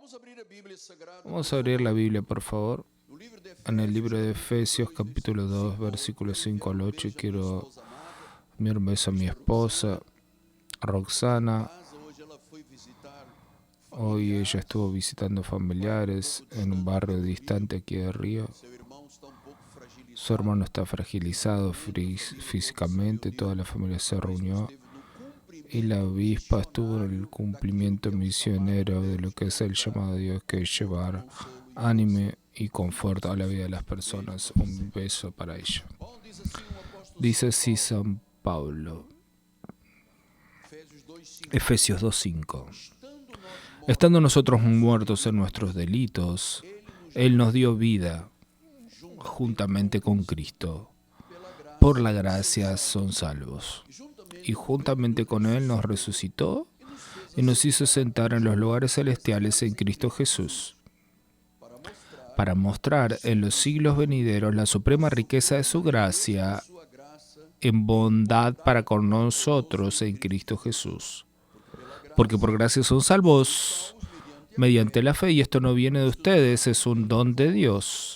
Vamos a abrir la Biblia, por favor, en el libro de Efesios, capítulo 2, versículos 5 al 8. Y quiero enviar un beso a mi esposa, Roxana. Hoy ella estuvo visitando familiares en un barrio distante aquí de Río. Su hermano está fragilizado físicamente, toda la familia se reunió y la avispa estuvo en el cumplimiento misionero de lo que es el llamado de Dios, que es llevar ánimo y confort a la vida de las personas. Un beso para ella. Dice así San Pablo, Efesios 2:5. Estando nosotros muertos en nuestros delitos, Él nos dio vida juntamente con Cristo. Por la gracia son salvos. Y juntamente con Él nos resucitó y nos hizo sentar en los lugares celestiales en Cristo Jesús, para mostrar en los siglos venideros la suprema riqueza de su gracia en bondad para con nosotros en Cristo Jesús. Porque por gracia son salvos mediante la fe, y esto no viene de ustedes, es un don de Dios.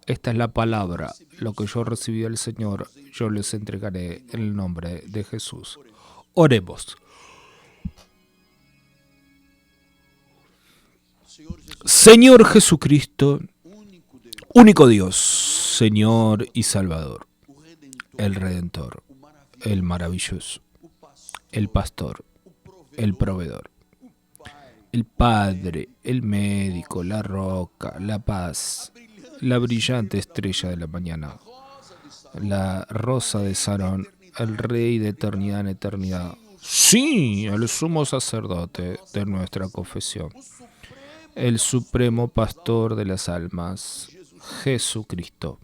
Esta es la palabra, lo que yo recibí del Señor, yo les entregaré en el nombre de Jesús. Oremos. Señor Jesucristo, único Dios, Señor y Salvador, el Redentor, el maravilloso, el pastor, el proveedor, el Padre, el médico, la roca, la paz, la brillante estrella de la mañana, la rosa de Sarón, el Rey de eternidad en eternidad. Sí, el sumo sacerdote de nuestra confesión, el supremo pastor de las almas, Jesucristo.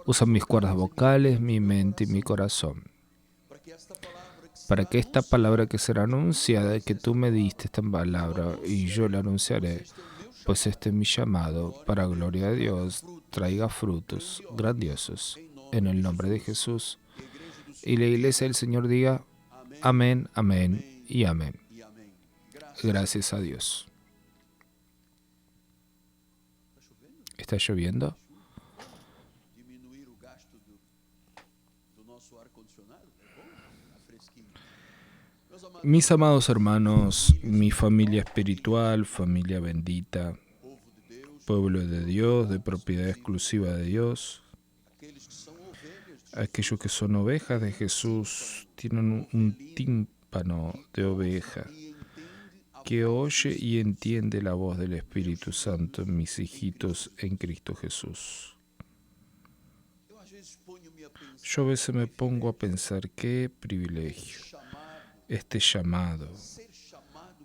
Usa mis cuerdas vocales, mi mente y mi corazón, para que esta palabra que será anunciada, que tú me diste esta palabra y yo la anunciaré, pues este es mi llamado para gloria de Dios, traiga frutos grandiosos en el nombre de Jesús. Y la iglesia del Señor diga amén, amén y amén. Gracias a Dios. ¿Está lloviendo? Mis amados hermanos, mi familia espiritual, familia bendita, pueblo de Dios, de propiedad exclusiva de Dios, aquellos que son ovejas de Jesús tienen un tímpano de oveja que oye y entiende la voz del Espíritu Santo, mis hijitos en Cristo Jesús. Yo a veces me pongo a pensar qué privilegio este llamado,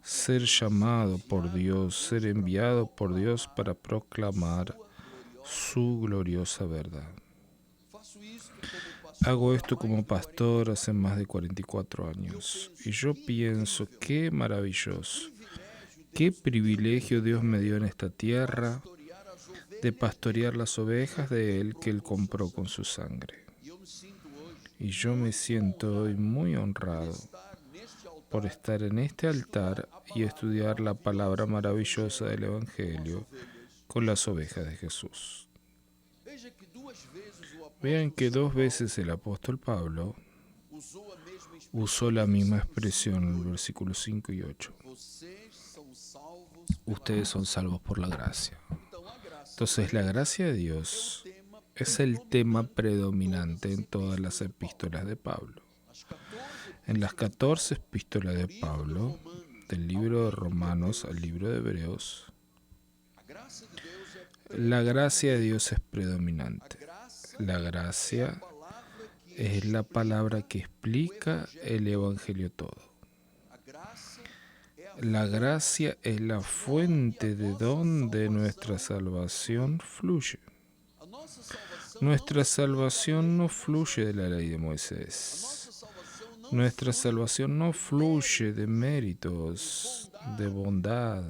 ser llamado por Dios, ser enviado por Dios para proclamar su gloriosa verdad. Hago esto como pastor hace más de 44 años y yo pienso qué maravilloso, qué privilegio Dios me dio en esta tierra de pastorear las ovejas de Él que Él compró con su sangre. Y yo me siento hoy muy honrado por estar en este altar y estudiar la palabra maravillosa del Evangelio con las ovejas de Jesús. Vean que 2 veces el apóstol Pablo usó la misma expresión en el versículo 5 y 8. Ustedes son salvos por la gracia. Entonces la gracia de Dios es el tema predominante en todas las epístolas de Pablo. En las 14 epístolas de Pablo, del libro de Romanos al libro de Hebreos, la gracia de Dios es predominante. La gracia es la palabra que explica el Evangelio todo. La gracia es la fuente de donde nuestra salvación fluye. Nuestra salvación no fluye de la ley de Moisés. Nuestra salvación no fluye de méritos, de bondad,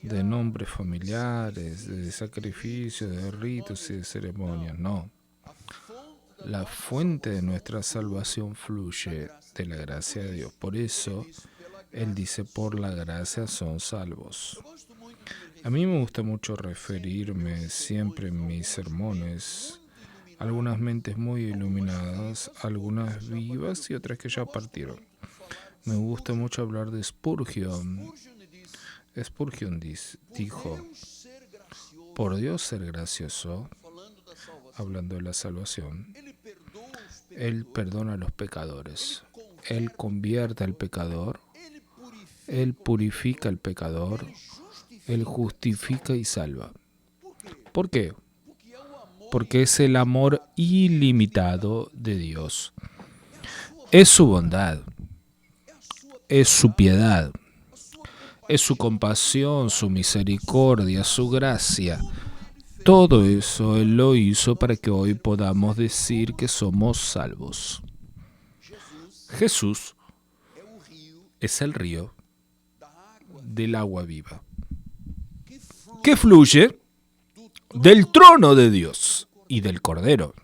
de nombres familiares, de sacrificios, de ritos y de ceremonias. No. La fuente de nuestra salvación fluye de la gracia de Dios. Por eso Él dice, por la gracia son salvos. A mí me gusta mucho referirme siempre en mis sermones a algunas mentes muy iluminadas, algunas vivas y otras que ya partieron. Me gusta mucho hablar de Spurgeon. Spurgeon dijo, por Dios ser gracioso, hablando de la salvación, Él perdona a los pecadores. Él convierte al pecador, Él purifica al pecador, Él justifica y salva. ¿Por qué? Porque es el amor ilimitado de Dios. Es su bondad, es su piedad, es su compasión, su misericordia, su gracia. Todo eso Él lo hizo para que hoy podamos decir que somos salvos. Jesús es el río del agua viva, que fluye del trono de Dios y del Cordero.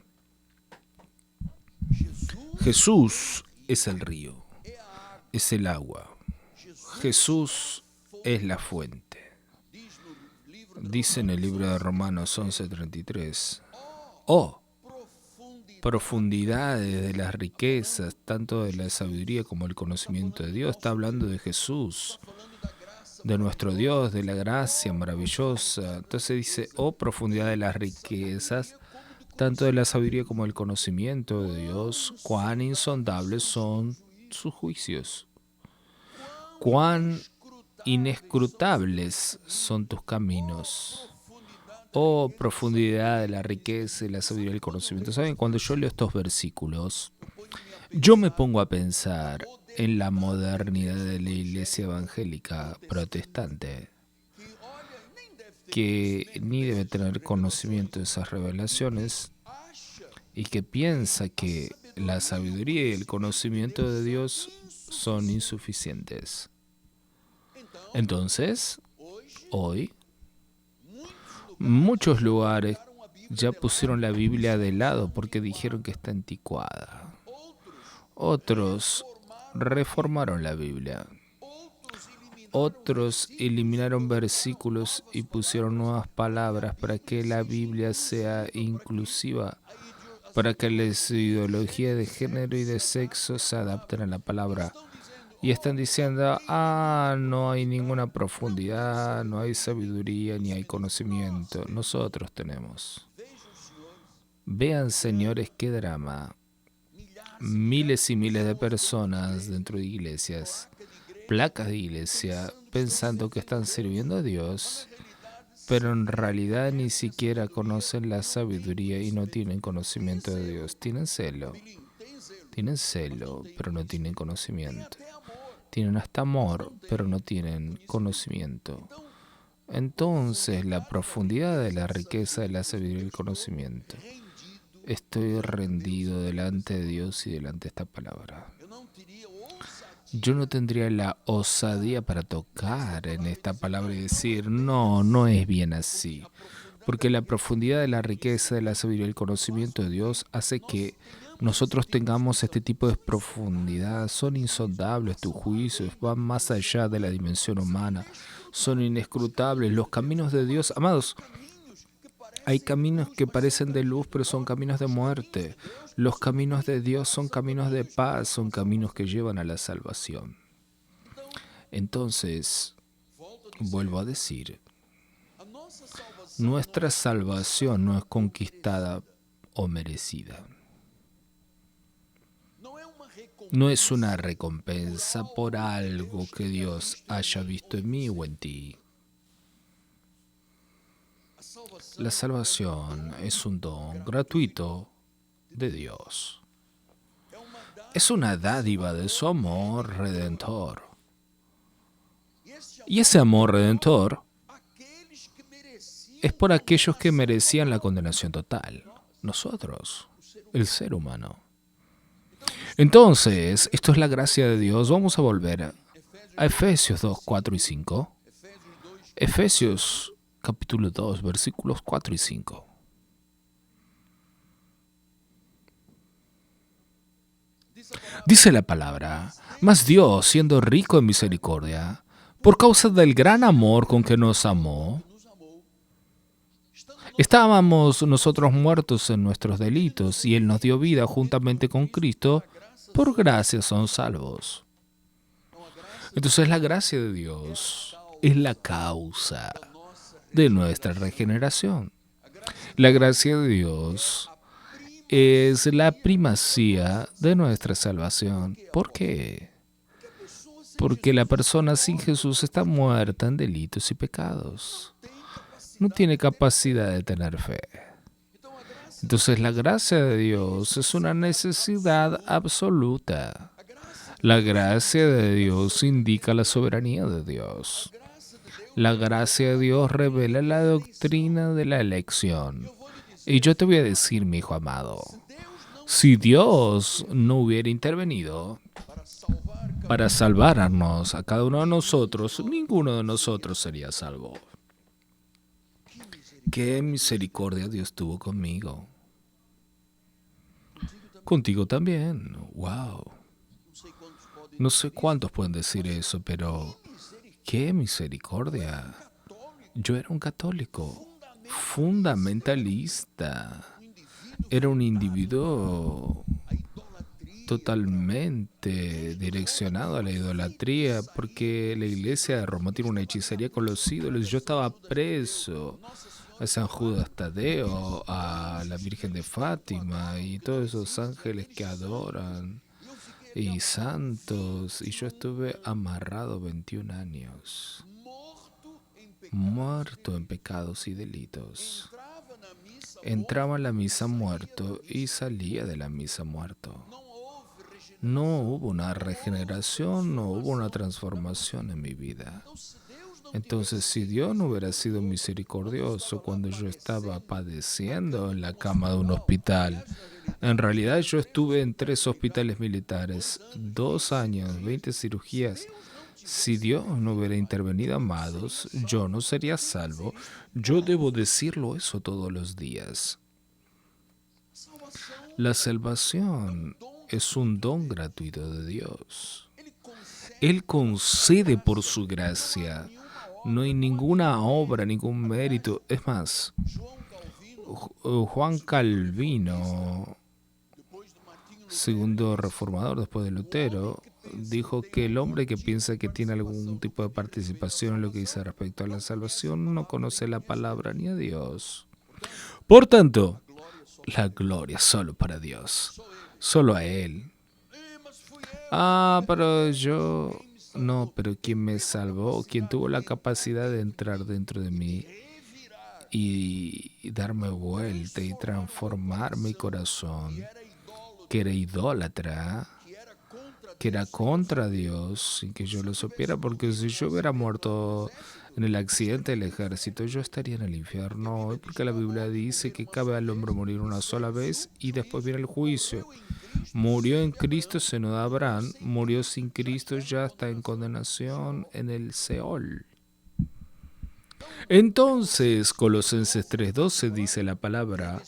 Jesús es el río, es el agua. Jesús es la fuente. Dice en el libro de Romanos 11:33, oh, profundidades de las riquezas, tanto de la sabiduría como el conocimiento de Dios. Está hablando de Jesús, de nuestro Dios, de la gracia maravillosa. Entonces dice, oh, profundidad de las riquezas, tanto de la sabiduría como el conocimiento de Dios. Cuán insondables son sus juicios. Cuán inescrutables son tus caminos. Oh, profundidad de la riqueza y la sabiduría y el conocimiento. ¿Saben? Cuando yo leo estos versículos, yo me pongo a pensar en la modernidad de la iglesia evangélica protestante, que ni debe tener conocimiento de esas revelaciones y que piensa que la sabiduría y el conocimiento de Dios son insuficientes. Entonces, hoy, muchos lugares ya pusieron la Biblia de lado porque dijeron que está anticuada. Otros reformaron la Biblia. Otros eliminaron versículos y pusieron nuevas palabras para que la Biblia sea inclusiva, para que las ideologías de género y de sexo se adapten a la palabra. Y están diciendo, no hay ninguna profundidad, no hay sabiduría, ni hay conocimiento. Nosotros tenemos. Vean, señores, qué drama. Miles y miles de personas dentro de iglesias, placas de iglesia, pensando que están sirviendo a Dios, pero en realidad ni siquiera conocen la sabiduría y no tienen conocimiento de Dios. Tienen celo, pero no tienen conocimiento. Tienen hasta amor, pero no tienen conocimiento. Entonces, la profundidad de la riqueza de la sabiduría y el conocimiento. Estoy rendido delante de Dios y delante de esta palabra. Yo no tendría la osadía para tocar en esta palabra y decir, no es bien así. Porque la profundidad de la riqueza de la sabiduría y el conocimiento de Dios hace que nosotros tengamos este tipo de profundidad. Son insondables tus juicios, van más allá de la dimensión humana, son inescrutables. Los caminos de Dios, amados, hay caminos que parecen de luz, pero son caminos de muerte. Los caminos de Dios son caminos de paz, son caminos que llevan a la salvación. Entonces, vuelvo a decir, nuestra salvación no es conquistada o merecida. No es una recompensa por algo que Dios haya visto en mí o en ti. La salvación es un don gratuito de Dios. Es una dádiva de su amor redentor. Y ese amor redentor es por aquellos que merecían la condenación total. Nosotros, el ser humano. Entonces, esto es la gracia de Dios. Vamos a volver a Efesios 2, 4 y 5. Efesios capítulo 2, versículos 4 y 5. Dice la palabra, mas Dios, siendo rico en misericordia, por causa del gran amor con que nos amó, estábamos nosotros muertos en nuestros delitos y Él nos dio vida juntamente con Cristo, por gracia son salvos. Entonces la gracia de Dios es la causa de nuestra regeneración. La gracia de Dios es la primacía de nuestra salvación. ¿Por qué? Porque la persona sin Jesús está muerta en delitos y pecados. No tiene capacidad de tener fe. Entonces la gracia de Dios es una necesidad absoluta. La gracia de Dios indica la soberanía de Dios. La gracia de Dios revela la doctrina de la elección. Y yo te voy a decir, mi hijo amado, si Dios no hubiera intervenido para salvarnos a cada uno de nosotros, ninguno de nosotros sería salvo. Qué misericordia Dios tuvo conmigo. Contigo también. Wow. No sé cuántos pueden decir eso, pero qué misericordia. Yo era un católico fundamentalista. Era un individuo totalmente direccionado a la idolatría, porque la iglesia de Roma tiene una hechicería con los ídolos. Yo estaba preso a San Judas Tadeo, a la Virgen de Fátima y todos esos ángeles que adoran y santos, y yo estuve amarrado 21 años, muerto en pecados y delitos. Entraba a la misa muerto y salía de la misa muerto. No hubo una regeneración, no hubo una transformación en mi vida. Entonces, si Dios no hubiera sido misericordioso cuando yo estaba padeciendo en la cama de un hospital, en realidad yo estuve en 3 hospitales militares, 2 años, 20 cirugías. Si Dios no hubiera intervenido, amados, yo no sería salvo. Yo debo decirlo eso todos los días. La salvación es un don gratuito de Dios. Él concede por su gracia. No hay ninguna obra, ningún mérito. Es más, Juan Calvino, segundo reformador después de Lutero, dijo que el hombre que piensa que tiene algún tipo de participación en lo que dice respecto a la salvación no conoce la palabra ni a Dios. Por tanto, la gloria solo para Dios, solo a Él. Pero yo... No, pero quien me salvó, quien tuvo la capacidad de entrar dentro de mí y darme vuelta y transformar mi corazón, que era idólatra, que era contra Dios, sin que yo lo supiera, porque si yo hubiera muerto en el accidente del ejército, yo estaría en el infierno, porque la Biblia dice que cabe al hombre morir una sola vez y después viene el juicio. Murió en Cristo, seno de Abraham, murió sin Cristo, ya está en condenación en el Seol. Entonces, Colosenses 3:12 dice la palabra,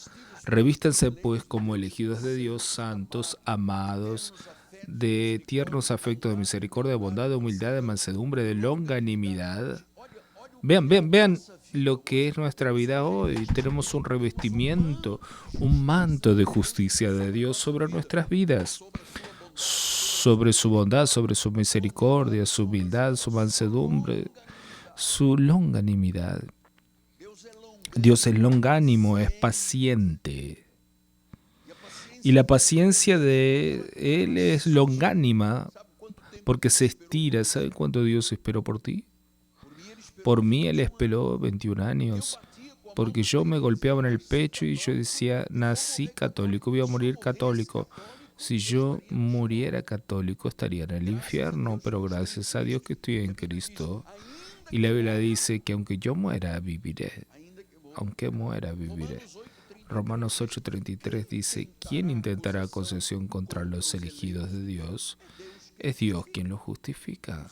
revístanse pues como elegidos de Dios, santos, amados, de tiernos afectos de misericordia, de bondad, de humildad, de mansedumbre, de longanimidad. Vean lo que es nuestra vida hoy. Tenemos un revestimiento, un manto de justicia de Dios sobre nuestras vidas, sobre su bondad, sobre su misericordia, su humildad, su mansedumbre, su longanimidad. Dios es longánimo, es paciente. Y la paciencia de Él es longánima porque se estira. ¿Sabe cuánto Dios esperó por ti? Por mí Él esperó 21 años. Porque yo me golpeaba en el pecho y yo decía, nací católico, voy a morir católico. Si yo muriera católico estaría en el infierno, pero gracias a Dios que estoy en Cristo. Y la Biblia dice que aunque yo muera, viviré. Aunque muera, viviré. Romanos 8:33 dice, ¿quién intentará concesión contra los elegidos de Dios? Es Dios quien los justifica.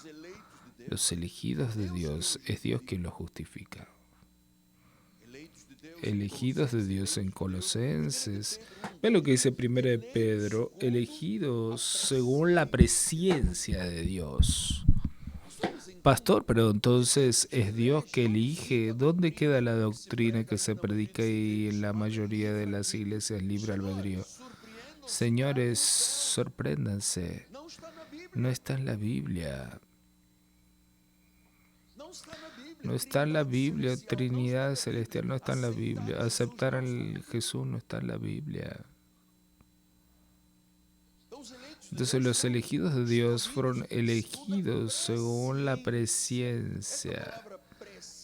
Los elegidos de Dios, es Dios quien los justifica. elegidos de Dios en Colosenses. Ve lo que dice 1 de Pedro, elegidos según la presciencia de Dios. Pastor, pero entonces es Dios que elige. ¿Dónde queda la doctrina que se predica y en la mayoría de las iglesias libre albedrío? Señores, sorpréndanse. No está en la Biblia. No está en la Biblia. Trinidad celestial no está en la Biblia. Aceptar al Jesús no está en la Biblia. Entonces los elegidos de Dios fueron elegidos según la presciencia.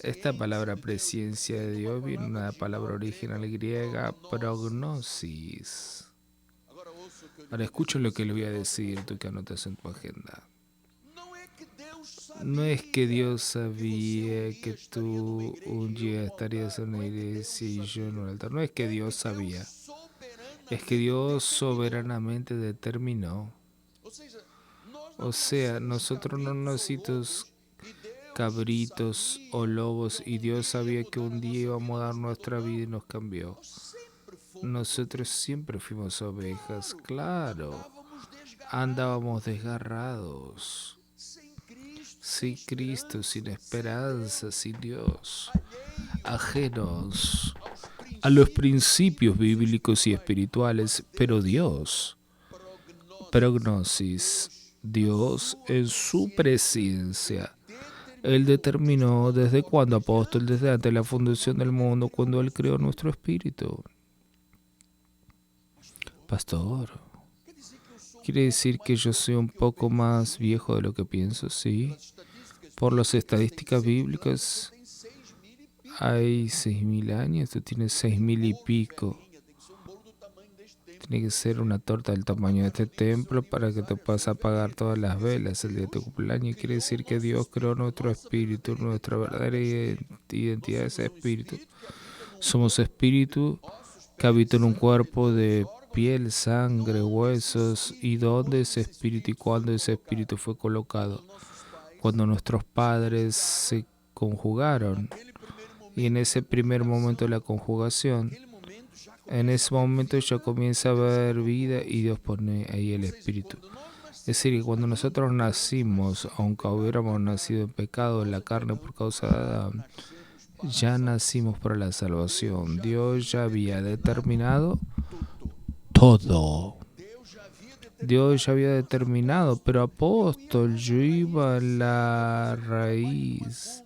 Esta palabra presciencia de Dios viene de una palabra original griega, prognosis. Ahora escuchen lo que le voy a decir, tú que anotas en tu agenda. No es que Dios sabía que tú un día estarías en una iglesia y yo en un altar. No es que Dios sabía. Es que Dios soberanamente determinó. O sea, nosotros no nacimos cabritos o lobos y Dios sabía que un día íbamos a dar nuestra vida y nos cambió. Nosotros siempre fuimos ovejas, claro. Andábamos desgarrados. Sin Cristo, sin esperanza, sin Dios. Ajenos a los principios bíblicos y espirituales, pero Dios, prognosis, Dios en su presencia. Él determinó desde cuando apóstol, desde antes de la fundación del mundo, cuando Él creó nuestro espíritu. Pastor, ¿quiere decir que yo soy un poco más viejo de lo que pienso? Sí. Por las estadísticas bíblicas, hay 6.000 años, tú tienes 6.000 y pico. Tiene que ser una torta del tamaño de este templo para que te puedas apagar todas las velas el día de tu cumpleaños. Quiere decir que Dios creó nuestro espíritu, nuestra verdadera identidad es espíritu. Somos espíritu que habita en un cuerpo de piel, sangre, huesos. ¿Y dónde ese espíritu y cuándo ese espíritu fue colocado? Cuando nuestros padres se conjugaron. Y en ese primer momento de la conjugación, en ese momento ya comienza a haber vida y Dios pone ahí el espíritu. Es decir, que cuando nosotros nacimos, aunque hubiéramos nacido en pecado en la carne por causa de Adán, ya nacimos para la salvación. Dios ya había determinado todo. Dios ya había determinado, pero apóstol, yo iba a la raíz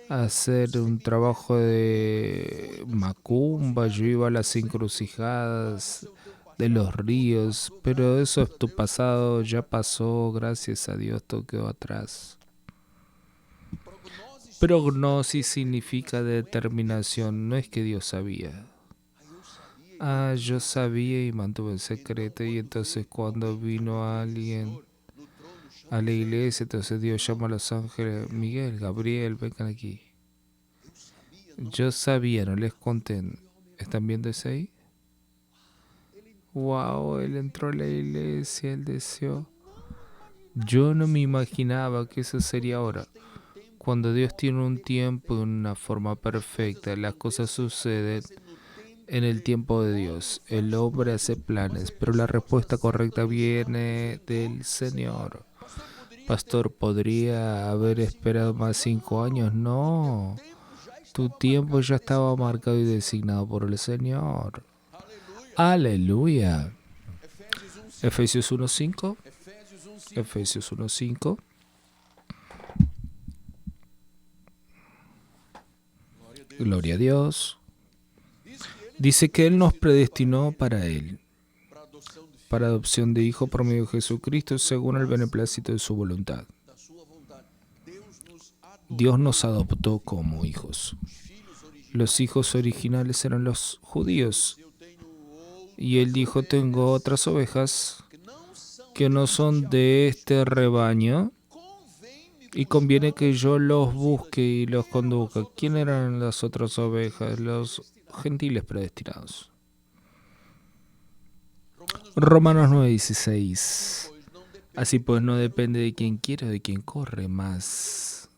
a hacer un trabajo de macumba, yo iba a las encrucijadas de los ríos, pero eso es tu pasado, ya pasó, gracias a Dios, todo quedó atrás. Prognosis significa determinación, no es que Dios sabía. Yo sabía y mantuve el secreto, y entonces cuando vino alguien a la iglesia, entonces Dios llama a los ángeles, Miguel, Gabriel, vengan aquí. Yo sabía, no les conté. ¿Están viendo ese ahí? Wow, él entró a la iglesia, él deseó. Yo no me imaginaba que eso sería ahora. Cuando Dios tiene un tiempo de una forma perfecta, las cosas suceden en el tiempo de Dios. El hombre hace planes, pero la respuesta correcta viene del Señor. Pastor, ¿podría haber esperado más 5 años? No. Tu tiempo ya estaba marcado y designado por el Señor. Aleluya. Efesios 1:5. Efesios 1:5. Gloria a Dios. Dice que Él nos predestinó para Él, para adopción de hijo por medio de Jesucristo, según el beneplácito de su voluntad. Dios nos adoptó como hijos. Los hijos originales eran los judíos. Y Él dijo, tengo otras ovejas que no son de este rebaño, y conviene que yo los busque y los conduzca. ¿Quién eran las otras ovejas? Los gentiles predestinados. Romanos 9:16. Así pues no depende de quien quiere o de quien corre más.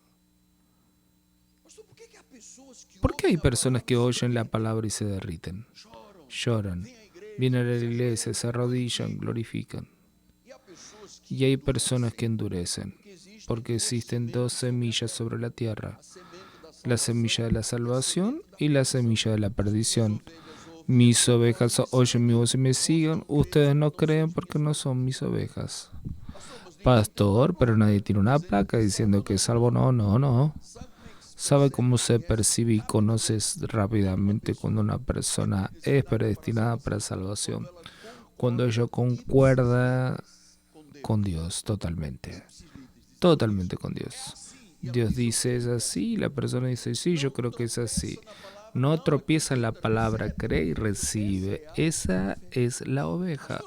¿Por qué hay personas que oyen la palabra y se derriten? Lloran, vienen a la iglesia, se arrodillan, glorifican. Y hay personas que endurecen, porque existen dos semillas sobre la tierra, la semilla de la salvación y la semilla de la perdición. Mis ovejas oyen mi voz y me siguen, ustedes no creen porque no son mis ovejas. Pastor, pero nadie tiene una placa diciendo que es salvo. No, no, no. ¿Sabe cómo se percibe y conoces rápidamente cuando una persona es predestinada para salvación? Cuando ella concuerda con Dios totalmente. Totalmente con Dios. Dios dice es así, la persona dice sí, yo creo que es así. No tropieza en la palabra, cree y recibe. Esa es la oveja.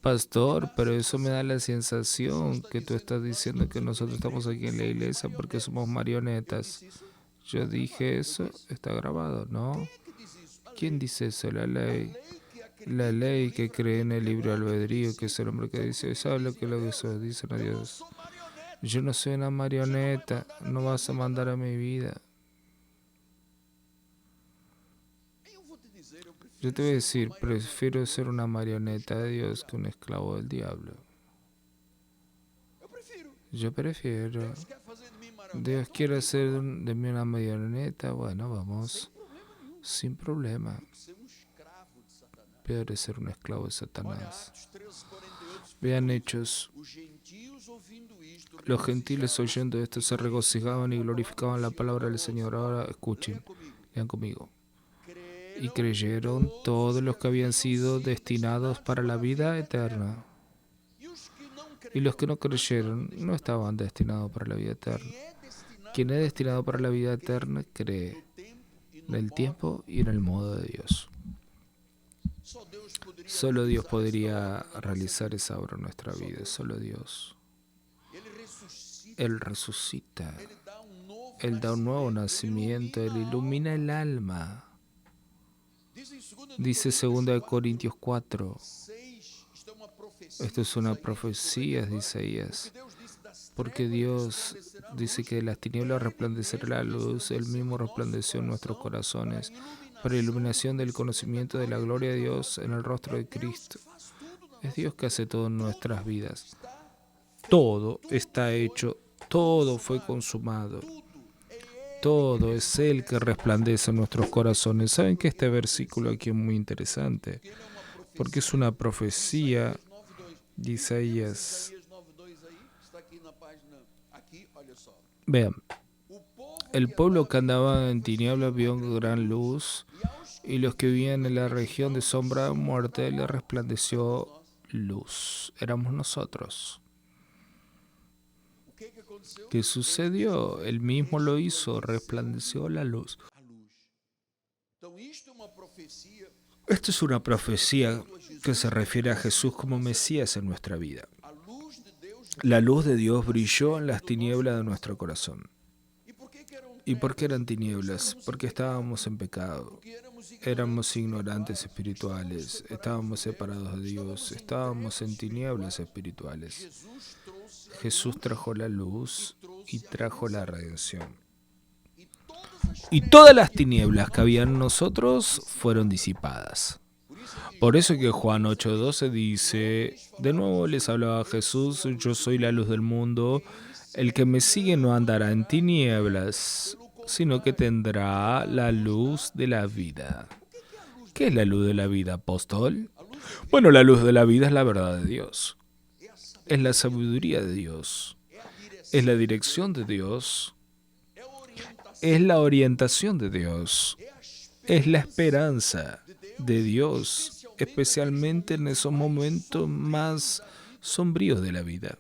Pastor, pero eso me da la sensación que tú estás diciendo que nosotros estamos aquí en la iglesia porque somos marionetas. Yo dije eso, está grabado, ¿no? ¿Quién dice eso? La ley. La ley que cree en el libre albedrío, que es el hombre que dice, ¿sabes lo que eso dicen a Dios? Yo no soy una marioneta, no vas a mandar a mi vida. Yo te voy a decir, prefiero ser una marioneta de Dios que un esclavo del diablo. Yo prefiero. Dios quiere hacer de mí una marioneta, bueno, vamos, sin problema. Peor es ser un esclavo de Satanás. Vean Hechos. Los gentiles oyendo esto se regocijaban y glorificaban la palabra del Señor. Ahora escuchen, lean conmigo. Y creyeron todos los que habían sido destinados para la vida eterna. Y los que no creyeron no estaban destinados para la vida eterna. Quien es destinado para la vida eterna cree en el tiempo y en el modo de Dios. Solo Dios podría realizar esa obra en nuestra vida, solo Dios. Él resucita, Él da un nuevo nacimiento, Él ilumina el alma. Dice 2 Corintios 4. Esto es una profecía de Isaías. Porque Dios dice que de las tinieblas resplandecerá la luz, Él mismo resplandeció en nuestros corazones para iluminación del conocimiento de la gloria de Dios en el rostro de Cristo. Es Dios que hace todo en nuestras vidas. Todo está hecho, todo fue consumado. Todo es Él que resplandece en nuestros corazones. ¿Saben que este versículo aquí es muy interesante? Porque es una profecía de Isaías. Vean, el pueblo que andaba en tinieblas vio gran luz, y los que vivían en la región de sombra de muerte le resplandeció luz. Éramos nosotros. ¿Qué sucedió? Él mismo lo hizo, resplandeció la luz. Esto es una profecía que se refiere a Jesús como Mesías en nuestra vida. La luz de Dios brilló en las tinieblas de nuestro corazón. ¿Y por qué eran tinieblas? Porque estábamos en pecado. Éramos ignorantes espirituales, estábamos separados de Dios, estábamos en tinieblas espirituales. Jesús trajo la luz y trajo la redención. Y todas las tinieblas que había en nosotros fueron disipadas. Por eso que Juan 8:12 dice, de nuevo les hablaba Jesús, yo soy la luz del mundo, el que me sigue no andará en tinieblas, sino que tendrá la luz de la vida. ¿Qué es la luz de la vida, apóstol? Bueno, la luz de la vida es la verdad de Dios. Es la sabiduría de Dios. Es la dirección de Dios. Es la orientación de Dios. Es la esperanza de Dios, especialmente en esos momentos más sombríos de la vida.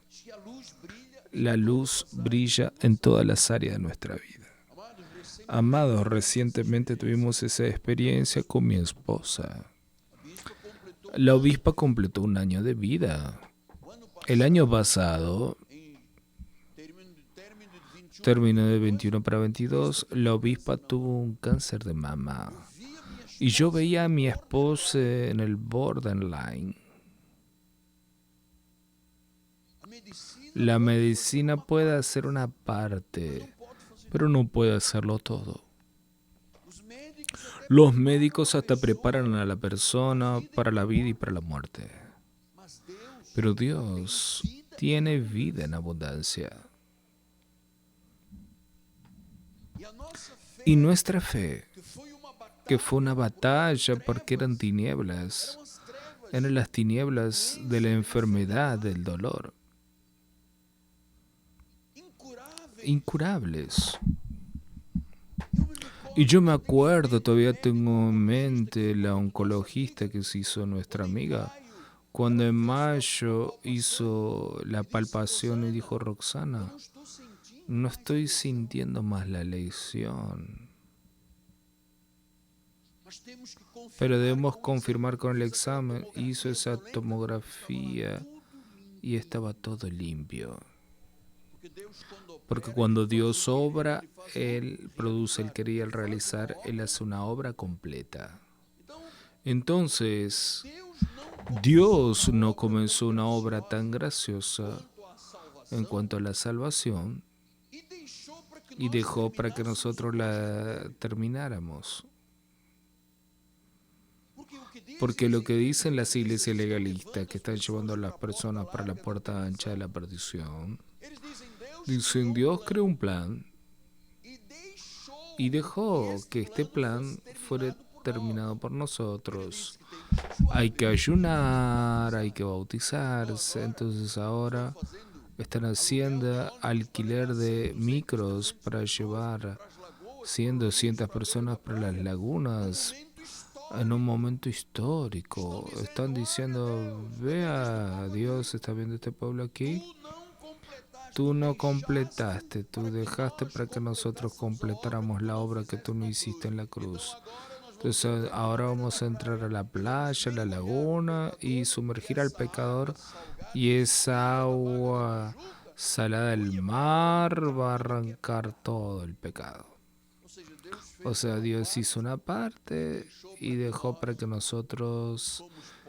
La luz brilla en todas las áreas de nuestra vida. Amados, recientemente tuvimos esa experiencia con mi esposa. La obispa completó un año de vida. El año pasado, término de 21 para 22, la obispa tuvo un cáncer de mama. Y yo veía a mi esposa en el borderline. La medicina puede hacer una parte, pero no puede hacerlo todo. Los médicos hasta preparan a la persona para la vida y para la muerte. Pero Dios tiene vida en abundancia. Y nuestra fe, que fue una batalla porque eran tinieblas, eran las tinieblas de la enfermedad, del dolor, incurables. Y yo me acuerdo, todavía tengo en mente la oncologista que se hizo nuestra amiga, cuando en mayo hizo la palpación y dijo: Roxana, no estoy sintiendo más la lesión. Pero debemos confirmar con el examen. Hizo esa tomografía y estaba todo limpio. Porque cuando Dios obra, Él produce, Él quería el realizar, Él hace una obra completa. Entonces, Dios no comenzó una obra tan graciosa en cuanto a la salvación y dejó para que nosotros la termináramos. Porque lo que dicen las iglesias legalistas que están llevando a las personas para la puerta ancha de la perdición, dicen: Dios creó un plan y dejó que este plan fuera terminado por nosotros. Hay que ayunar, hay que bautizarse. Entonces ahora están haciendo alquiler de micros para llevar 100, 200 personas para las lagunas en un momento histórico. Están diciendo: vea, Dios está viendo este pueblo aquí. Tú no completaste, tú dejaste para que nosotros completáramos la obra que tú no hiciste en la cruz. Entonces ahora vamos a entrar a la playa, a la laguna y sumergir al pecador, y esa agua salada del mar va a arrancar todo el pecado. O sea, Dios hizo una parte y dejó para que nosotros,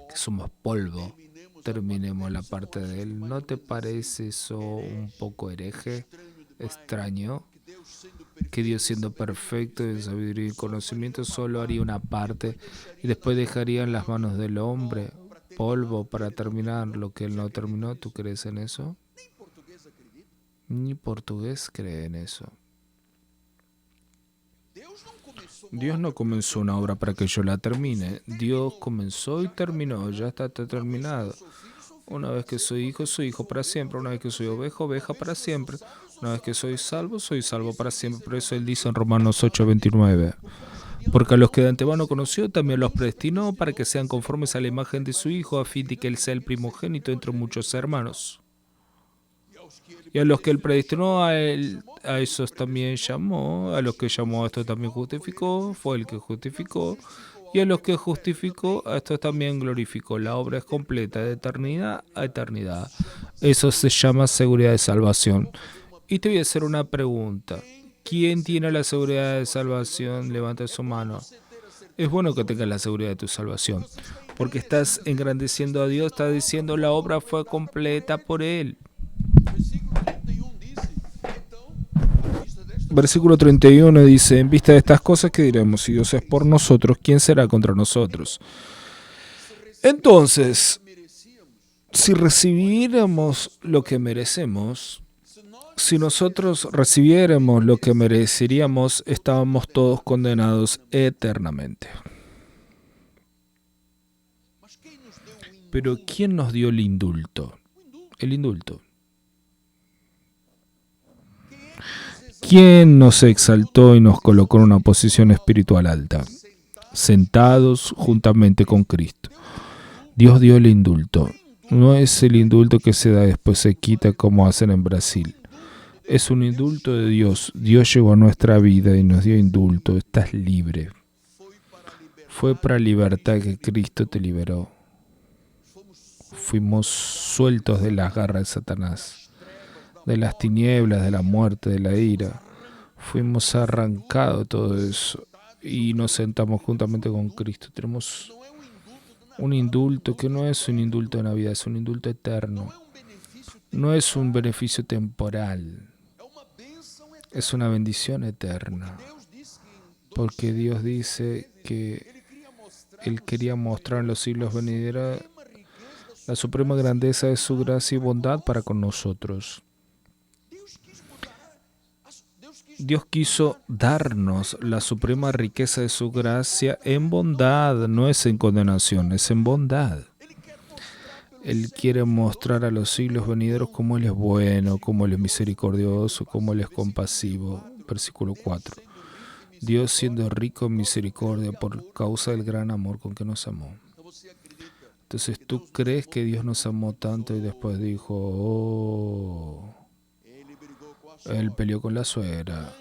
que somos polvo, terminemos la parte de Él. ¿No te parece eso un poco hereje, extraño? Que Dios, siendo perfecto en sabiduría y conocimiento, solo haría una parte y después dejaría en las manos del hombre polvo para terminar lo que Él no terminó. ¿Tú crees en eso? Ni portugués cree en eso. Dios no comenzó una obra para que yo la termine. Dios comenzó y terminó, ya está terminado. Una vez que soy hijo para siempre. Una vez que soy oveja, oveja para siempre. Una vez que soy salvo para siempre. Por eso Él dice en Romanos 8:29: porque a los que de antemano conoció, también los predestinó para que sean conformes a la imagen de su Hijo, a fin de que Él sea el primogénito entre muchos hermanos. Y a los que Él predestinó, a esos también llamó. A los que llamó, a estos también justificó. Fue el que justificó. Y a los que justificó, a estos también glorificó. La obra es completa, de eternidad a eternidad. Eso se llama seguridad de salvación. Y te voy a hacer una pregunta. ¿Quién tiene la seguridad de salvación? Levanta su mano. Es bueno que tengas la seguridad de tu salvación, porque estás engrandeciendo a Dios, estás diciendo: la obra fue completa por Él. Versículo 31 dice: en vista de estas cosas, ¿qué diremos? Si Dios es por nosotros, ¿quién será contra nosotros? Entonces, si recibiéramos lo que merecemos, si nosotros recibiéramos lo que mereceríamos, estábamos todos condenados eternamente. Pero ¿quién nos dio el indulto? El indulto. ¿Quién nos exaltó y nos colocó en una posición espiritual alta? Sentados juntamente con Cristo. Dios dio el indulto. No es el indulto que se da y después se quita como hacen en Brasil. Es un indulto de Dios. Dios llegó a nuestra vida y nos dio indulto. Estás libre. Fue para libertad que Cristo te liberó. Fuimos sueltos de las garras de Satanás, de las tinieblas, de la muerte, de la ira. Fuimos arrancados de todo eso y nos sentamos juntamente con Cristo. Tenemos un indulto que no es un indulto de Navidad, es un indulto eterno. No es un beneficio temporal, es una bendición eterna. Porque Dios dice que Él quería mostrar en los siglos venideros la suprema grandeza de su gracia y bondad para con nosotros. Dios quiso darnos la suprema riqueza de su gracia en bondad, no es en condenación, es en bondad. Él quiere mostrar a los siglos venideros cómo Él es bueno, cómo Él es misericordioso, cómo Él es compasivo. Versículo 4. Dios siendo rico en misericordia por causa del gran amor con que nos amó. Entonces, ¿tú crees que Dios nos amó tanto y después dijo, oh, Él peleó con la suegra?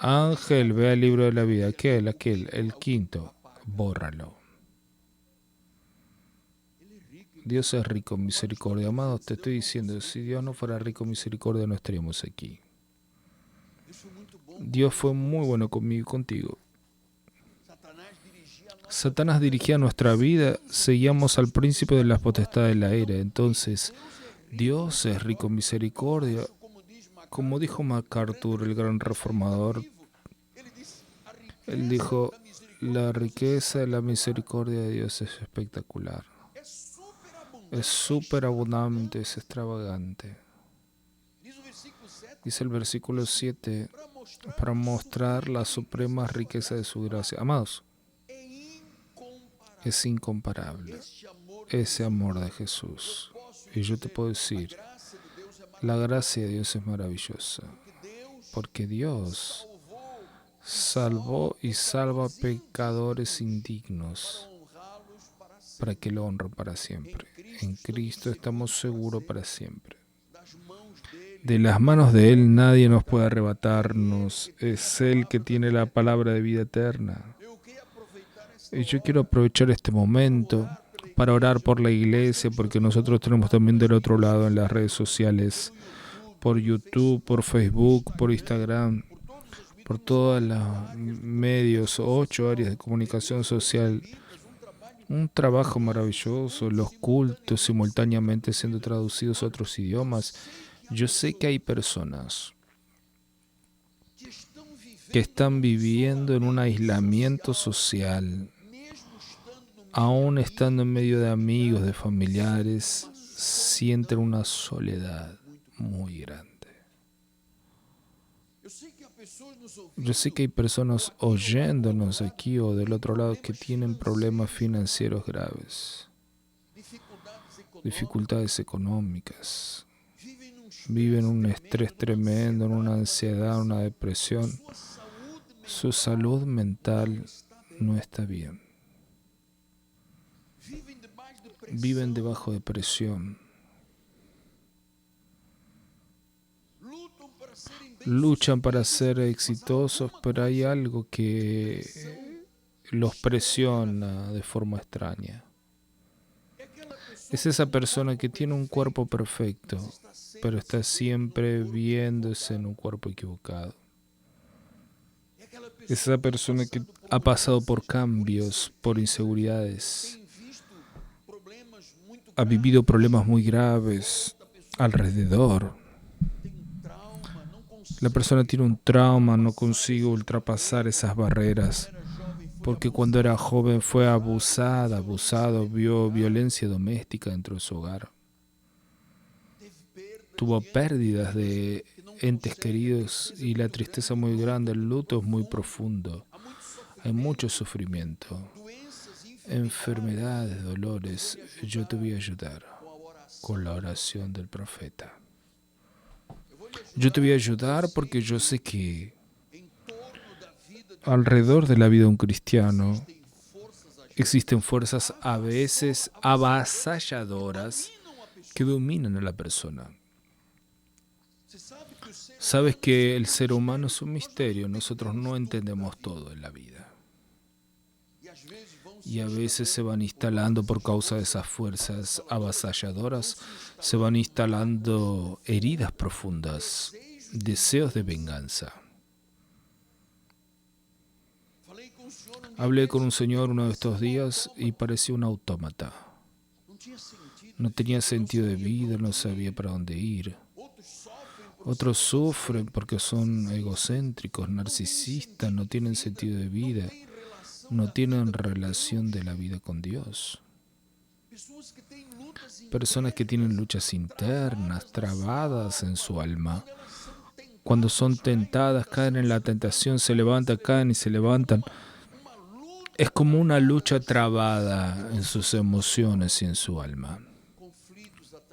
Ángel, ve al libro de la vida. Aquel, el quinto, bórralo. Dios es rico en misericordia. Amados, te estoy diciendo, si Dios no fuera rico en misericordia, no estaríamos aquí. Dios fue muy bueno conmigo y contigo. Satanás dirigía nuestra vida, seguíamos al príncipe de las potestades del aire. Entonces, Dios es rico en misericordia. Como dijo MacArthur, el gran reformador, él dijo, la riqueza de la misericordia de Dios es espectacular. Es súper abundante, es extravagante. Dice el versículo 7, para mostrar la suprema riqueza de su gracia. Amados, es incomparable ese amor de Jesús. Y yo te puedo decir, la gracia de Dios es maravillosa, porque Dios salvó y salva pecadores indignos para que lo honren para siempre. En Cristo estamos seguros para siempre. De las manos de Él nadie nos puede arrebatarnos. Es Él que tiene la palabra de vida eterna. Y yo quiero aprovechar este momento para orar por la iglesia, porque nosotros tenemos también del otro lado en las redes sociales, por YouTube, por Facebook, por Instagram, por todos los medios, 8 áreas de comunicación social. Un trabajo maravilloso, los cultos simultáneamente siendo traducidos a otros idiomas. Yo sé que hay personas que están viviendo en un aislamiento social, aún estando en medio de amigos, de familiares, sienten una soledad muy grande. Yo sé que hay personas oyéndonos aquí o del otro lado que tienen problemas financieros graves, dificultades económicas, viven un estrés tremendo, en una ansiedad, una depresión. Su salud mental no está bien. Viven debajo de presión. Luchan para ser exitosos, pero hay algo que los presiona de forma extraña. Es esa persona que tiene un cuerpo perfecto, pero está siempre viéndose en un cuerpo equivocado. Es esa persona que ha pasado por cambios, por inseguridades, ha vivido problemas muy graves alrededor. La persona tiene un trauma, no consigue ultrapasar esas barreras, porque cuando era joven fue abusado, vio violencia doméstica dentro de su hogar. Tuvo pérdidas de entes queridos y la tristeza muy grande, el luto es muy profundo. Hay mucho sufrimiento, enfermedades, dolores. Yo te voy a ayudar con la oración del profeta. Yo te voy a ayudar porque yo sé que alrededor de la vida de un cristiano existen fuerzas a veces avasalladoras que dominan a la persona. Sabes que el ser humano es un misterio, nosotros no entendemos todo en la vida. Y a veces se van instalando por causa de esas fuerzas avasalladoras, se van instalando heridas profundas, deseos de venganza. Hablé con un señor uno de estos días y parecía un autómata. No tenía sentido de vida, no sabía para dónde ir. Otros sufren porque son egocéntricos, narcisistas, no tienen sentido de vida. no tienen relación de la vida con Dios. Personas que tienen luchas internas, trabadas en su alma. Cuando son tentadas, caen en la tentación, se levantan, caen y se levantan. Es como una lucha trabada en sus emociones y en su alma.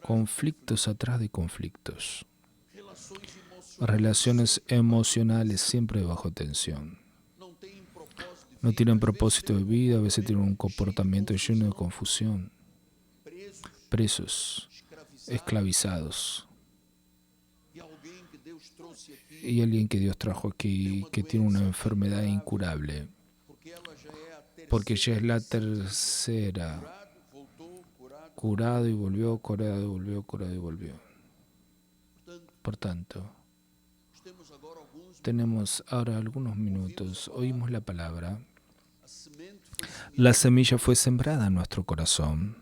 Conflictos atrás de conflictos. Relaciones emocionales siempre bajo tensión. No tienen propósito de vida, a veces tienen un comportamiento lleno de confusión. Presos, esclavizados. Y alguien que Dios trajo aquí que tiene una enfermedad incurable. Porque ya es la tercera. Curado y volvió, curado y volvió, curado y volvió. Por tanto, tenemos ahora algunos minutos. Oímos la palabra. La semilla fue sembrada en nuestro corazón.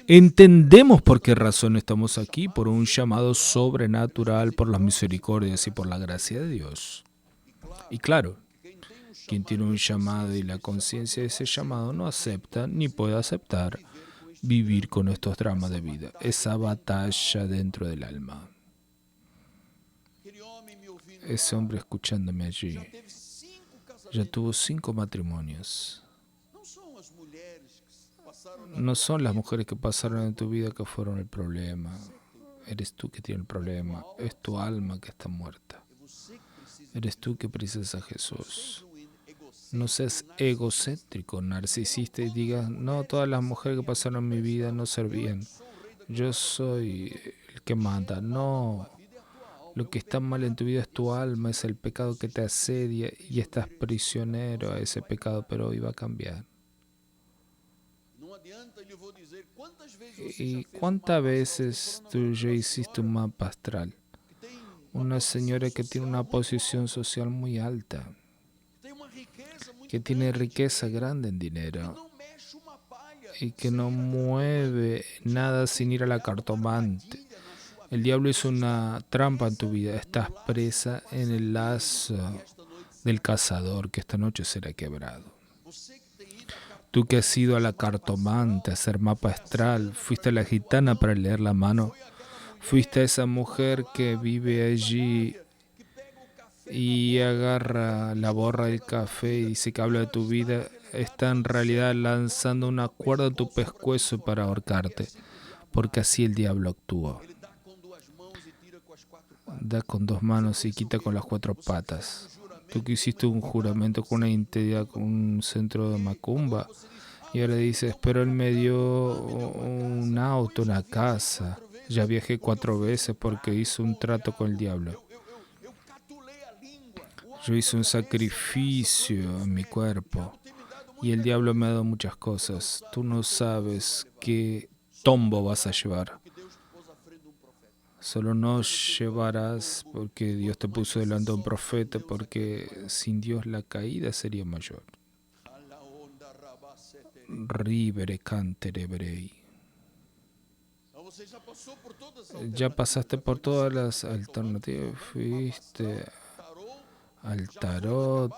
Entendemos por qué razón estamos aquí, por un llamado sobrenatural, por las misericordias y por la gracia de Dios. Y claro, quien tiene un llamado y la conciencia de ese llamado no acepta ni puede aceptar vivir con estos dramas de vida, esa batalla dentro del alma. Ese hombre escuchándome allí ya tuvo 5 matrimonios. No son las mujeres que pasaron en tu vida que fueron el problema. Eres tú que tienes el problema. Es tu alma que está muerta. Eres tú que precisas a Jesús. No seas egocéntrico, narcisista y digas, no, todas las mujeres que pasaron en mi vida no servían. Yo soy el que manda. No. Lo que está mal en tu vida es tu alma, es el pecado que te asedia y estás prisionero a ese pecado, pero hoy va a cambiar. ¿Y cuántas veces tú ya hiciste un mapa astral? Una señora que tiene una posición social muy alta, que tiene riqueza grande en dinero y que no mueve nada sin ir a la cartomante. El diablo hizo una trampa en tu vida. Estás presa en el lazo del cazador que esta noche será quebrado. Tú que has ido a la cartomante a hacer mapa astral, fuiste a la gitana para leer la mano, fuiste a esa mujer que vive allí y agarra la borra del café y dice que habla de tu vida, está en realidad lanzando una cuerda en tu pescuezo para ahorcarte, porque así el diablo actúa. Da con 2 manos y quita con las 4 patas. Tú que hiciste un juramento con una entidad, con un centro de macumba, y ahora dices, pero él me dio un auto, una casa. Ya viajé 4 veces porque hice un trato con el diablo. Yo hice un sacrificio en mi cuerpo y el diablo me ha dado muchas cosas. Tú no sabes qué tombo vas a llevar. Solo no llevarás porque Dios te puso delante de un profeta, porque sin Dios la caída sería mayor. Ribere cantere brei. Ya pasaste por todas las alternativas, fuiste al tarot,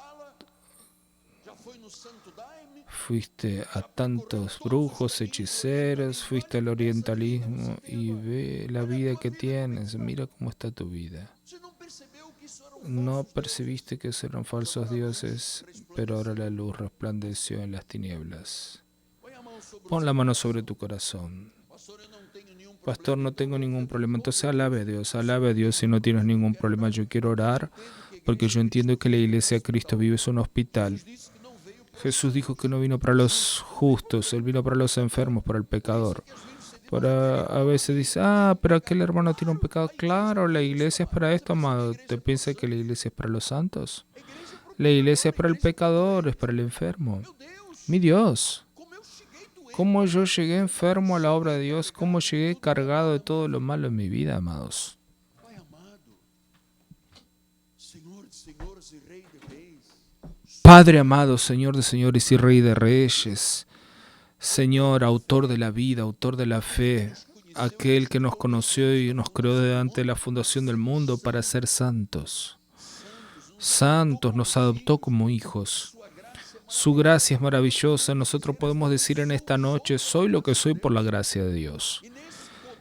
fuiste a tantos brujos, hechiceros, fuiste al orientalismo y ve la vida que tienes, mira cómo está tu vida. No percibiste que eran falsos dioses, pero ahora la luz resplandeció en las tinieblas. Pon la mano sobre tu corazón. Pastor, no tengo ningún problema. Entonces alabe a Dios si no tienes ningún problema. Yo quiero orar porque yo entiendo que la iglesia de Cristo vive es un hospital. Jesús dijo que no vino para los justos, Él vino para los enfermos, para el pecador. A veces dice, pero aquel hermano tiene un pecado. Claro, la iglesia es para esto, amado. ¿Te piensas que la iglesia es para los santos? La iglesia es para el pecador, es para el enfermo. Mi Dios, ¿cómo yo llegué enfermo a la obra de Dios? ¿Cómo llegué cargado de todo lo malo en mi vida, amados? Padre amado, Señor de señores y Rey de reyes, Señor, autor de la vida, autor de la fe, aquel que nos conoció y nos creó delante de la fundación del mundo para ser santos. Santos, nos adoptó como hijos. Su gracia es maravillosa. Nosotros podemos decir en esta noche, soy lo que soy por la gracia de Dios.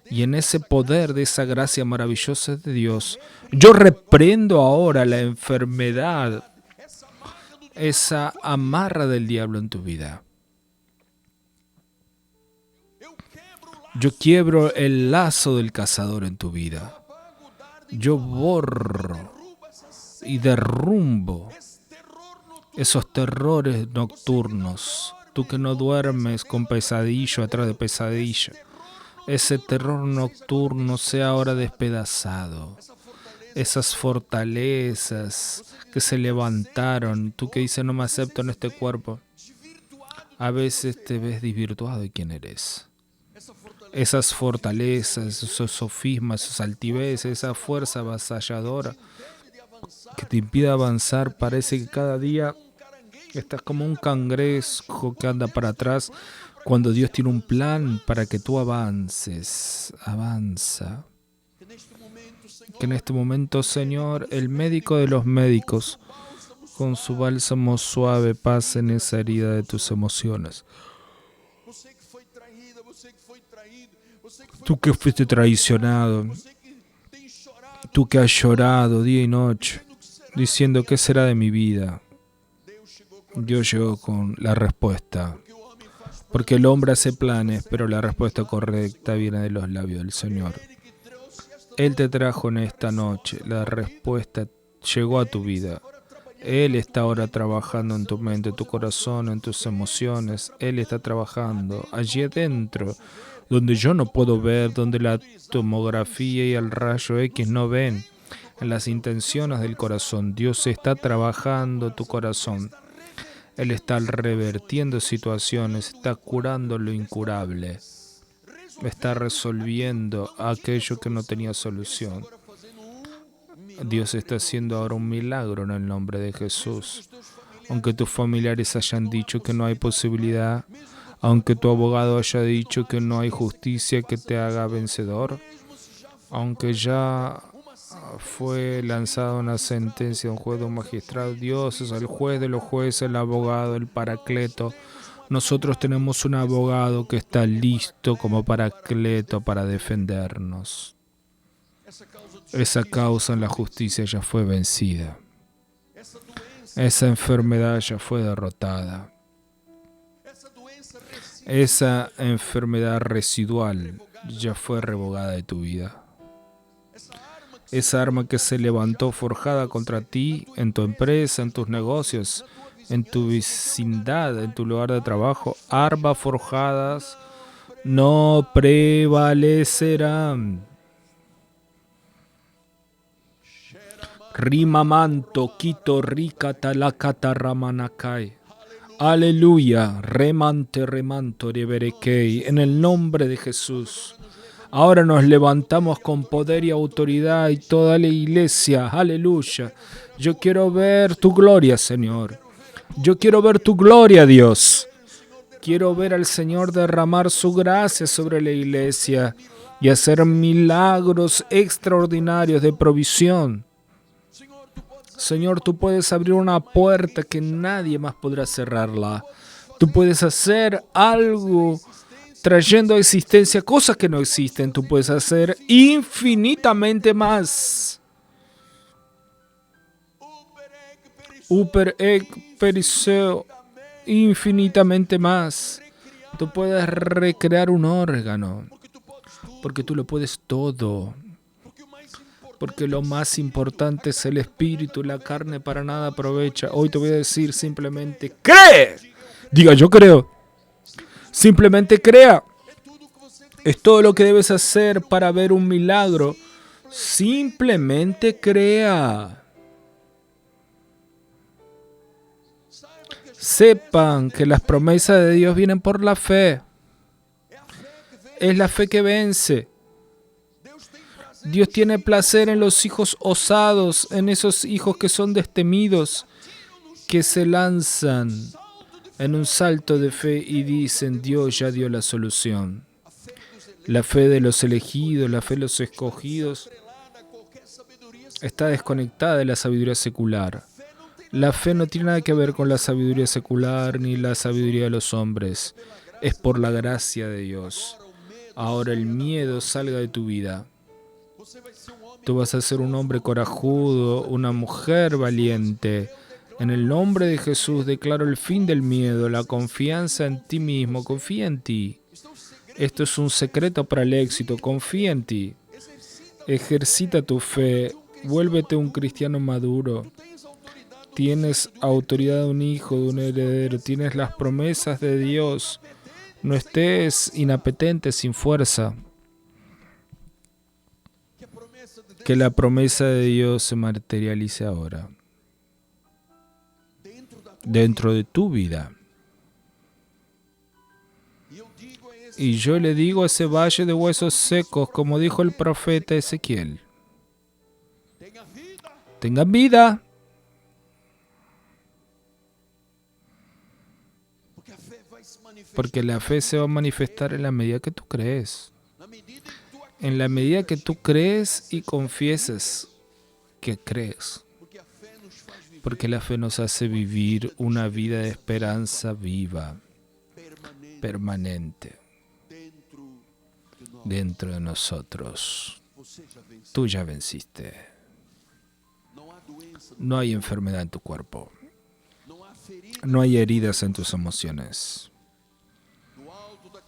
Y en ese poder de esa gracia maravillosa de Dios, yo reprendo ahora la enfermedad, esa amarra del diablo en tu vida. Yo quiebro el lazo del cazador en tu vida. Yo borro y derrumbo esos terrores nocturnos. Tú que no duermes con pesadillo atrás de pesadilla. Ese terror nocturno sea ahora despedazado. Esas fortalezas que se levantaron. Tú que dices no me acepto en este cuerpo. A veces te ves desvirtuado de quién eres. Esas fortalezas, esos sofismas, esos altiveces, esa fuerza avasalladora que te impide avanzar. Parece que cada día estás como un cangrejo que anda para atrás cuando Dios tiene un plan para que tú avances. Avanza. Que en este momento, Señor, el médico de los médicos, con su bálsamo suave, pase en esa herida de tus emociones. Tú que fuiste traicionado, tú que has llorado día y noche, diciendo ¿qué será de mi vida? Dios llegó con la respuesta. Porque el hombre hace planes, pero la respuesta correcta viene de los labios del Señor. Él te trajo en esta noche, la respuesta llegó a tu vida. Él está ahora trabajando en tu mente, en tu corazón, en tus emociones. Él está trabajando allí adentro, donde yo no puedo ver, donde la tomografía y el rayo X no ven, en las intenciones del corazón. Dios está trabajando tu corazón. Él está revertiendo situaciones, está curando lo incurable, está resolviendo aquello que no tenía solución. Dios está haciendo ahora un milagro en el nombre de Jesús. Aunque tus familiares hayan dicho que no hay posibilidad, aunque tu abogado haya dicho que no hay justicia que te haga vencedor, aunque ya fue lanzada una sentencia de un juez, de un magistrado, Dios es el juez de los jueces, el abogado, el paracleto. Nosotros tenemos un abogado que está listo como paracleto para defendernos. Esa causa en la justicia ya fue vencida. Esa enfermedad ya fue derrotada. Esa enfermedad residual ya fue revogada de tu vida. Esa arma que se levantó forjada contra ti, en tu empresa, en tus negocios, en tu vecindad, en tu lugar de trabajo, armas forjadas no prevalecerán. Rima manto, quito rica talacata ramanakai. Aleluya, remante remanto reberekei, en el nombre de Jesús. Ahora nos levantamos con poder y autoridad y toda la iglesia, aleluya. Yo quiero ver tu gloria, Señor. Yo quiero ver tu gloria, Dios. Quiero ver al Señor derramar su gracia sobre la iglesia y hacer milagros extraordinarios de provisión. Señor, tú puedes abrir una puerta que nadie más podrá cerrarla. Tú puedes hacer algo trayendo a existencia cosas que no existen. Tú puedes hacer infinitamente más. Uper ek periseo, infinitamente más. Tú puedes recrear un órgano, porque tú lo puedes todo. Porque lo más importante es el espíritu, la carne para nada aprovecha. Hoy te voy a decir simplemente, ¡cree! Diga, yo creo. Simplemente crea. Es todo lo que debes hacer para ver un milagro. Simplemente crea. Sepan que las promesas de Dios vienen por la fe. Es la fe que vence. Dios tiene placer en los hijos osados, en esos hijos que son destemidos, que se lanzan en un salto de fe y dicen, Dios ya dio la solución. La fe de los elegidos, la fe de los escogidos está desconectada de la sabiduría secular. La fe no tiene nada que ver con la sabiduría secular ni la sabiduría de los hombres. Es por la gracia de Dios. Ahora el miedo salga de tu vida. Tú vas a ser un hombre corajudo, una mujer valiente. En el nombre de Jesús declaro el fin del miedo, la confianza en ti mismo. Confía en ti. Esto es un secreto para el éxito. Confía en ti. Ejercita tu fe. Vuélvete un cristiano maduro. Tienes autoridad de un hijo, de un heredero. Tienes las promesas de Dios. No estés inapetente, sin fuerza. Que la promesa de Dios se materialice ahora. Dentro de tu vida. Y yo le digo a ese valle de huesos secos, como dijo el profeta Ezequiel: tengan vida. Porque la fe se va a manifestar en la medida que tú crees. En la medida que tú crees y confieses que crees. Porque la fe nos hace vivir una vida de esperanza viva, permanente, dentro de nosotros. Tú ya venciste. No hay enfermedad en tu cuerpo. No hay heridas en tus emociones.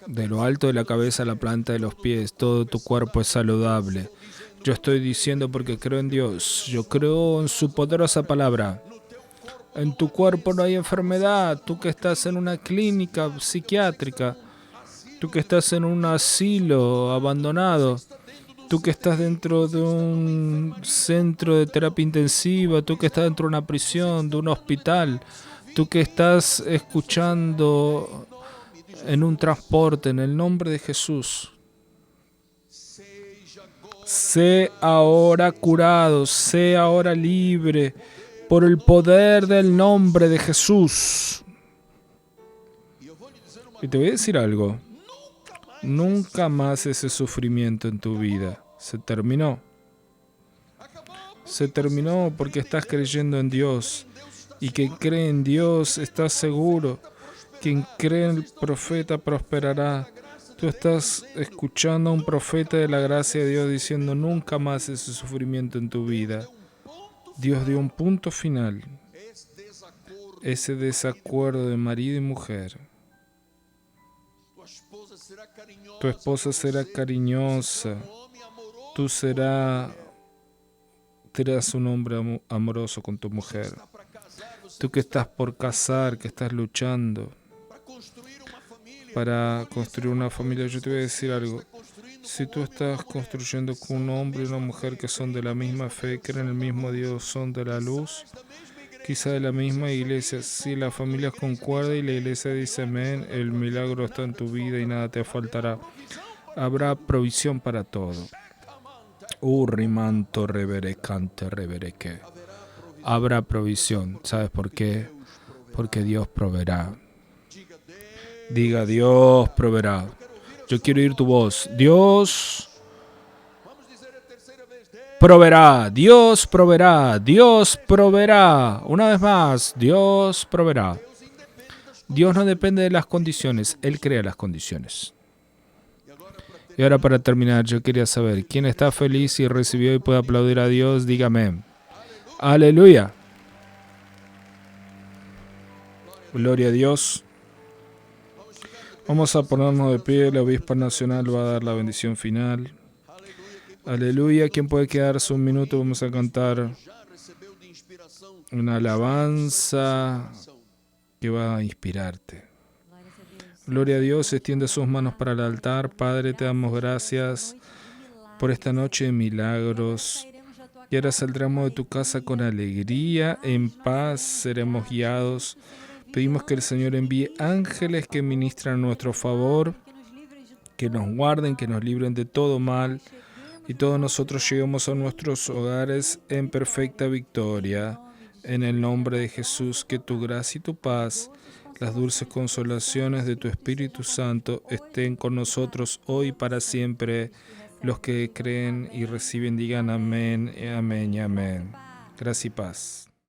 De lo alto de la cabeza a la planta de los pies, todo tu cuerpo es saludable. Yo estoy diciendo porque creo en Dios. Yo creo en su poderosa palabra. En tu cuerpo no hay enfermedad. Tú que estás en una clínica psiquiátrica, tú que estás en un asilo abandonado, tú que estás dentro de un centro de terapia intensiva, tú que estás dentro de una prisión, de un hospital, tú que estás escuchando en un transporte, en el nombre de Jesús. Sé ahora curado, sé ahora libre por el poder del nombre de Jesús. Y te voy a decir algo. Nunca más ese sufrimiento en tu vida. Se terminó. Se terminó porque estás creyendo en Dios. Y quien cree en Dios está seguro. Quien cree en el profeta prosperará. Tú estás escuchando a un profeta de la gracia de Dios diciendo nunca más ese sufrimiento en tu vida. Dios dio un punto final. Ese desacuerdo de marido y mujer. Tu esposa será cariñosa. Tú serás un hombre amoroso con tu mujer. Tú que estás por casar, que estás luchando para construir una familia, yo te voy a decir algo. Si tú estás construyendo con un hombre y una mujer que son de la misma fe, creen en el mismo Dios, son de la luz, quizá de la misma iglesia, si la familia concuerda y la iglesia dice amén, el milagro está en tu vida y nada te faltará. Habrá provisión para todo. Rimanto reverecante revereque. Habrá provisión. ¿Sabes por qué? Porque Dios proveerá. Diga, Dios proveerá. Yo quiero oír tu voz. Dios proveerá. Dios proveerá. Dios proveerá. Una vez más, Dios proveerá. Dios no depende de las condiciones. Él crea las condiciones. Y ahora para terminar, yo quería saber, ¿quién está feliz y recibió y puede aplaudir a Dios? Dígame. Aleluya. Gloria a Dios. Vamos a ponernos de pie. La obispa nacional va a dar la bendición final. Aleluya. ¿Quién puede quedarse un minuto? Vamos a cantar una alabanza que va a inspirarte. Gloria a Dios, extiende sus manos para el altar. Padre, te damos gracias por esta noche de milagros. Y ahora saldremos de tu casa con alegría, en paz, seremos guiados. Pedimos que el Señor envíe ángeles que ministran a nuestro favor, que nos guarden, que nos libren de todo mal. Y todos nosotros lleguemos a nuestros hogares en perfecta victoria. En el nombre de Jesús, que tu gracia y tu paz, las dulces consolaciones de tu Espíritu Santo estén con nosotros hoy y para siempre. Los que creen y reciben digan amén, amén y amén. Gracia y paz.